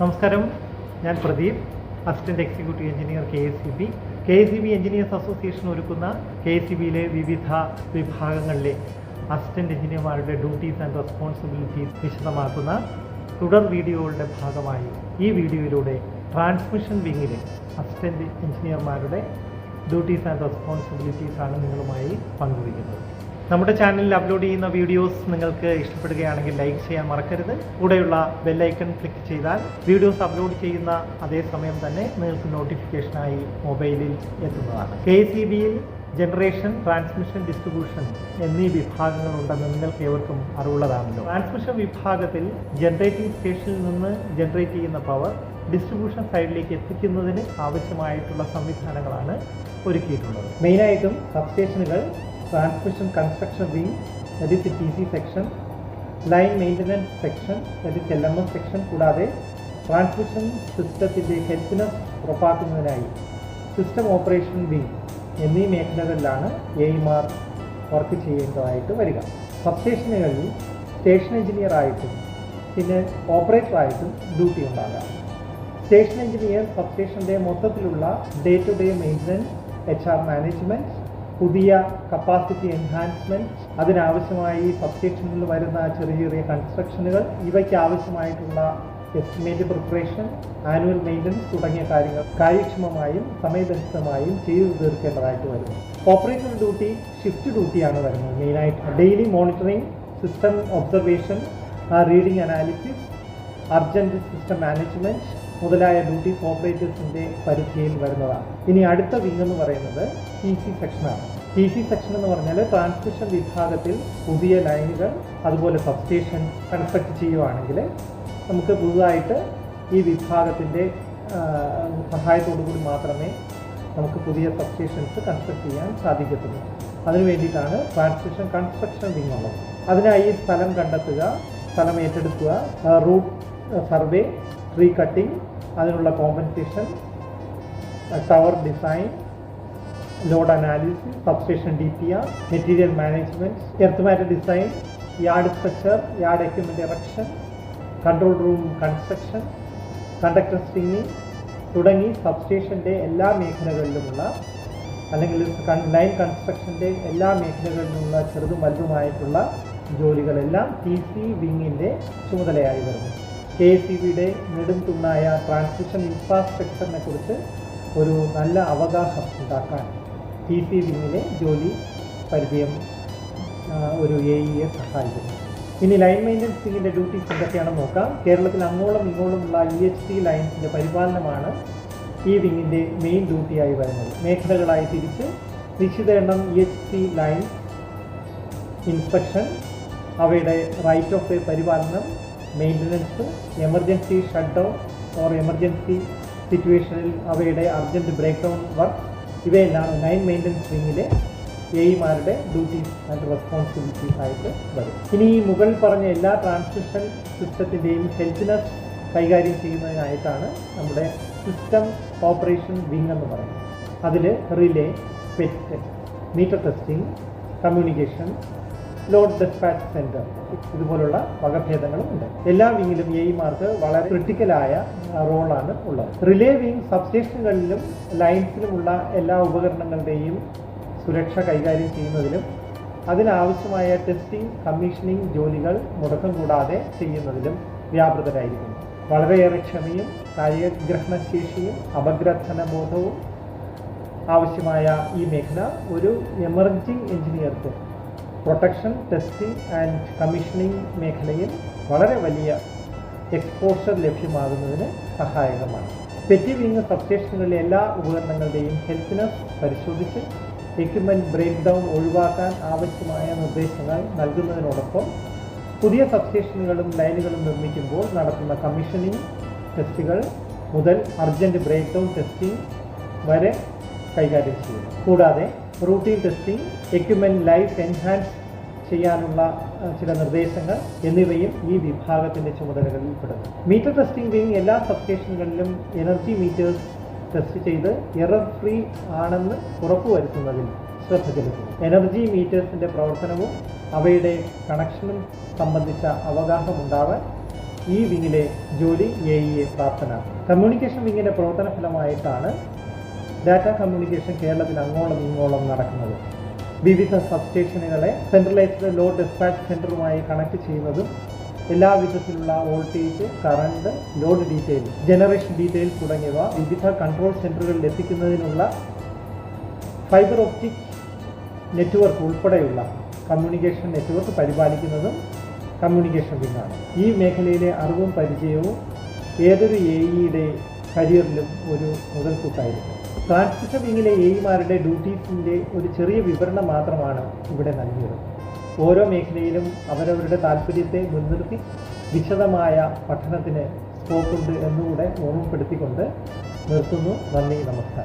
നമസ്കാരം, ഞാൻ Pradeep, assistant executive engineer KSEB engineers association ഒരുക്കുന്ന KSEBയിലെ വിവിധ വിഭാഗങ്ങളിലെ അസിസ്റ്റന്റ് എഞ്ചിനീയർമാരുടെ ഡ്യൂട്ടീസ് ആൻഡ് റെസ്പോൺസിബിലിറ്റീസ് വിശദമാക്കുന്ന തുടർ വീഡിയോകളുടെ ഭാഗമായി ഈ വീഡിയോയിലൂടെ ട്രാൻസ്മിഷൻ വിങ്ങിലെ അസിസ്റ്റന്റ് എഞ്ചിനീയർമാരുടെ ഡ്യൂട്ടീസ് ആൻഡ് റെസ്പോൺസിബിലിറ്റീസ് ആണ് നിങ്ങളുമായി പങ്കുവയ്ക്കുന്നത്. നമ്മുടെ ചാനലിൽ അപ്ലോഡ് ചെയ്യുന്ന വീഡിയോസ് നിങ്ങൾക്ക് ഇഷ്ടപ്പെടുകയാണെങ്കിൽ ലൈക്ക് ചെയ്യാൻ മറക്കരുത്. കൂടെയുള്ള ബെല്ലൈക്കൺ ക്ലിക്ക് ചെയ്താൽ വീഡിയോസ് അപ്ലോഡ് ചെയ്യുന്ന അതേ സമയം തന്നെ നിങ്ങൾക്ക് നോട്ടിഫിക്കേഷനായി മൊബൈലിൽ എത്തുന്നതാണ്. KSEBയിൽ ജനറേഷൻ, ട്രാൻസ്മിഷൻ, ഡിസ്ട്രിബ്യൂഷൻ എന്നീ വിഭാഗങ്ങളുണ്ടെന്ന് നിങ്ങൾക്ക് ഏവർക്കും അറിവുള്ളതാണല്ലോ. ട്രാൻസ്മിഷൻ വിഭാഗത്തിൽ ജനറേറ്റിംഗ് സ്റ്റേഷനിൽ നിന്ന് ജനറേറ്റ് ചെയ്യുന്ന പവർ ഡിസ്ട്രിബ്യൂഷൻ സൈഡിലേക്ക് എത്തിക്കുന്നതിന് ആവശ്യമായിട്ടുള്ള സംവിധാനങ്ങളാണ് ഒരുക്കിയിട്ടുള്ളത്. മെയിനായിട്ടും സബ്സ്റ്റേഷനുകൾ, transmission construction wing, that is TC section, line maintenance section, that is LMS section, കൂടാതെ ട്രാൻസ്മിഷൻ സിസ്റ്റത്തിൻ്റെ ഹെൽത്തിനെസ് ഉറപ്പാക്കുന്നതിനായി സിസ്റ്റം ഓപ്പറേഷൻ വിങ് എന്നീ മേഖലകളിലാണ് AEമാർ വർക്ക് ചെയ്യേണ്ടതായിട്ട് വരിക. സബ്സ്റ്റേഷനുകളിൽ സ്റ്റേഷൻ എഞ്ചിനീയറായിട്ടും പിന്നെ ഓപ്പറേറ്ററായിട്ടും ഡ്യൂട്ടി ഉണ്ടാകാം. സ്റ്റേഷൻ എഞ്ചിനീയർ സബ്സ്റ്റേഷൻ്റെ മൊത്തത്തിലുള്ള day to day maintenance, HR management, പുതിയ കപ്പാസിറ്റി എൻഹാൻസ്മെൻറ്റ്, അതിനാവശ്യമായി സബ്സ്റ്റേഷനിൽ വരുന്ന ചെറിയ ചെറിയ കൺസ്ട്രക്ഷനുകൾ, ഇവയ്ക്ക് ആവശ്യമായിട്ടുള്ള എസ്റ്റിമേറ്റ് പ്രിപ്പറേഷൻ, ആനുവൽ മെയിൻ്റനൻസ് തുടങ്ങിയ കാര്യങ്ങൾ കാര്യക്ഷമമായും സമയബന്ധിതമായും ചെയ്തു തീർക്കേണ്ടതായിട്ട് വരുന്നു. ഓപ്പറേറ്റർ ഡ്യൂട്ടി ഷിഫ്റ്റ് ഡ്യൂട്ടിയാണ് വരുന്നത്. മെയിനായിട്ട് daily monitoring, system observation, reading analysis, urgent system management മുതലായ ഡ്യൂട്ടീസ് ഓപ്പറേറ്റേഴ്സിൻ്റെ പരിധിയിൽ വരുന്നതാണ്. ഇനി അടുത്ത വിങ് എന്ന് പറയുന്നത് TC സെക്ഷനാണ്. TC സെക്ഷൻ എന്ന് പറഞ്ഞാൽ ട്രാൻസ്മിഷൻ വിഭാഗത്തിൽ പുതിയ ലൈനുകൾ അതുപോലെ സബ്സ്റ്റേഷൻ കൺസ്ട്രക്ട് ചെയ്യുവാണെങ്കിൽ നമുക്ക് പുതുതായിട്ട് ഈ വിഭാഗത്തിൻ്റെ സഹായത്തോടു കൂടി മാത്രമേ നമുക്ക് പുതിയ സബ്സ്റ്റേഷൻസ് കൺസ്ട്രക്ട് ചെയ്യാൻ സാധിക്കത്തുള്ളൂ. അതിനു വേണ്ടിയിട്ടാണ് ട്രാൻസ്മിഷൻ കൺസ്ട്രക്ഷൻ വിങ് ഉള്ളത്. അതിനായി സ്ഥലം കണ്ടെത്തുക, സ്ഥലം ഏറ്റെടുക്കുക, റൂട്ട് സർവേ, ട്രീ കട്ടിംഗ്, അതിനുള്ള compensation, tower design, load analysis, substation DPR, material management, earth matter design, yard structure, yard equipment erection, control room construction, conductor stringing തുടങ്ങി സബ്സ്റ്റേഷൻ്റെ എല്ലാ മേഖലകളിലുമുള്ള അല്ലെങ്കിൽ ലൈൻ കൺസ്ട്രക്ഷൻ്റെ എല്ലാ മേഖലകളിലുമുള്ള ചെറുതും വലുതുമായിട്ടുള്ള ജോലികളെല്ലാം TC വിങ്ങിൻ്റെ ചുമതലയായി വരുന്നു. KSEBയുടെ നെടുംതുണ്ണായ ട്രാൻസ്മിഷൻ ഇൻഫ്രാസ്ട്രക്ചറിനെ കുറിച്ച് ഒരു നല്ല അവഗാഹം ഉണ്ടാക്കാൻ TC വിങ്ങിലെ ജോലി പരിചയം ഒരു AEയെ സഹായിക്കുന്നു. ഇനി ലൈൻ മെയിൻ്റനൻസ് വിങ്ങിൻ്റെ ഡ്യൂട്ടീസ് എന്തൊക്കെയാണെന്ന് നോക്കാം. കേരളത്തിൽ അങ്ങോളം ഇങ്ങോളമുള്ള EHT ലൈൻസിൻ്റെ പരിപാലനമാണ് ഈ വിങ്ങിൻ്റെ മെയിൻ ഡ്യൂട്ടിയായി വരുന്നത്. മേഖലകളായി തിരിച്ച് നിശ്ചിത എണ്ണം EHT ലൈൻ ഇൻസ്പെക്ഷൻ, അവയുടെ റൈറ്റ് ഓഫ് വേ പരിപാലനം, maintenance, emergency shutdown or emergency സിറ്റുവേഷനിൽ അവയുടെ അർജൻറ്റ് ബ്രേക്ക് ഡൗൺ വർക്ക്, ഇവയെല്ലാം ലൈൻ മെയിൻ്റനൻസ് വിങ്ങിലെ AEമാരുടെ ഡ്യൂട്ടീസ് ആൻഡ് റെസ്പോൺസിബിലിറ്റീസ് ആയിട്ട് വരും. ഇനി ഈ മുകളിൽ പറഞ്ഞ എല്ലാ ട്രാൻസ്മിഷൻ സിസ്റ്റത്തിൻ്റെയും ഹെൽത്തിനെസ് കൈകാര്യം ചെയ്യുന്നതിനായിട്ടാണ് നമ്മുടെ സിസ്റ്റം ഓപ്പറേഷൻ വിങ് എന്ന് പറയുന്നത്. അതിൽ റിലേ, പെറ്റ്, meter testing, communication, load dispatch centre ഇതുപോലുള്ള വകഭേദങ്ങളും ഉണ്ട്. എല്ലാ വിങ്ങിലും AEമാർക്ക് വളരെ ക്രിട്ടിക്കലായ റോളാണ് ഉള്ളത്. റിലേ വിങ് സബ്സ്റ്റേഷനുകളിലും ലൈൻസിലുമുള്ള എല്ലാ ഉപകരണങ്ങളുടെയും സുരക്ഷ കൈകാര്യം ചെയ്യുന്നതിലും അതിനാവശ്യമായ ടെസ്റ്റിംഗ്, കമ്മീഷനിങ് ജോലികൾ മുടക്കം കൂടാതെ ചെയ്യുന്നതിലും വ്യാപൃതരായിരിക്കുന്നു. വളരെയേറെ ക്ഷമയും കാര്യഗ്രഹണശേഷിയും അപഗ്രഥനബോധവും ആവശ്യമായ ഈ മേഖല ഒരു എമർജിംഗ് എഞ്ചിനീയർക്ക് പ്രൊട്ടക്ഷൻ, ടെസ്റ്റിംഗ് ആൻഡ് കമ്മീഷനിങ് മേഖലയിൽ വളരെ വലിയ എക്സ്പോഷർ ലഭ്യമാകുന്നതിന് സഹായകമാണ്. പെറ്റി വിങ് സബ്സ്റ്റേഷനുകളിലെ എല്ലാ ഉപകരണങ്ങളുടെയും ഹെൽത്തിനെസ് പരിശോധിച്ച് എക്യുപ്മെൻറ്റ് ബ്രേക്ക് ഡൗൺ ഒഴിവാക്കാൻ ആവശ്യമായ നിർദ്ദേശങ്ങൾ നൽകുന്നതിനോടൊപ്പം പുതിയ സബ്സ്റ്റേഷനുകളും ലൈനുകളും നിർമ്മിക്കുമ്പോൾ നടത്തുന്ന കമ്മീഷനിങ് ടെസ്റ്റുകൾ മുതൽ അർജൻറ്റ് ബ്രേക്ക് ഡൗൺ ടെസ്റ്റിംഗ് വരെ കൈകാര്യം ചെയ്യുന്നു. കൂടാതെ routine testing, equipment life enhance ചെയ്യാനുള്ള ചില നിർദ്ദേശങ്ങൾ എന്നിവയും ഈ വിഭാഗത്തിൻ്റെ ചുമതലകളിൽ പെടുന്നു. മീറ്റർ ടെസ്റ്റിംഗ് വിങ് എല്ലാ സബ്സ്റ്റേഷനുകളിലും എനർജി മീറ്റേഴ്സ് ടെസ്റ്റ് ചെയ്ത് എറർ ഫ്രീ ആണെന്ന് ഉറപ്പുവരുത്തുന്നതിൽ ശ്രദ്ധ ചെലുത്തുന്നു. എനർജി മീറ്റേഴ്സിൻ്റെ പ്രവർത്തനവും അവയുടെ കണക്ഷനും സംബന്ധിച്ച അവഗാഹമുണ്ടാവാൻ ഈ വിങ്ങിലെ ജോലി AEA പ്രാപ്തനാക്കും. കമ്മ്യൂണിക്കേഷൻ വിങ്ങിൻ്റെ പ്രവർത്തന ഫലമായിട്ടാണ് ഡാറ്റ കമ്മ്യൂണിക്കേഷൻ കേരളത്തിൽ അങ്ങോളം ഇങ്ങോളം നടക്കുന്നത്. വിവിധ സബ്സ്റ്റേഷനുകളെ സെൻട്രലൈസ്ഡ് ലോഡ് ഡിസ്പാച്ച് സെൻറ്ററുമായി കണക്ട് ചെയ്യുന്നതും എല്ലാ വിധത്തിലുള്ള voltage, current, load detail, generation detail തുടങ്ങിയവ വിവിധ കൺട്രോൾ സെൻറ്ററുകളിൽ എത്തിക്കുന്നതിനുള്ള ഫൈബർ ഒപ്റ്റിക് നെറ്റ്വർക്ക് ഉൾപ്പെടെയുള്ള കമ്മ്യൂണിക്കേഷൻ നെറ്റ്വർക്ക് പരിപാലിക്കുന്നതും കമ്മ്യൂണിക്കേഷൻ വിങ്ങാണ്. ഈ മേഖലയിലെ അറിവും പരിചയവും ഏതൊരു AEയുടെ കരിയറിലും ഒരു മുതൽക്കൂട്ടായിരിക്കും. ട്രാൻസ്മിഷൻ വിങ്ങിലെ AEമാരുടെ ഡ്യൂട്ടീസിൻ്റെ ഒരു ചെറിയ വിവരണം മാത്രമാണ് ഇവിടെ നൽകിയത്. ഓരോ മേഖലയിലും അവരവരുടെ താല്പര്യത്തെ മുൻനിർത്തി വിശദമായ പഠനത്തിന് സ്കോപ്പുണ്ട് എന്നുകൂടെ ഓർമ്മപ്പെടുത്തിക്കൊണ്ട് നിർത്തുന്നു. നന്ദി, നമസ്കാരം.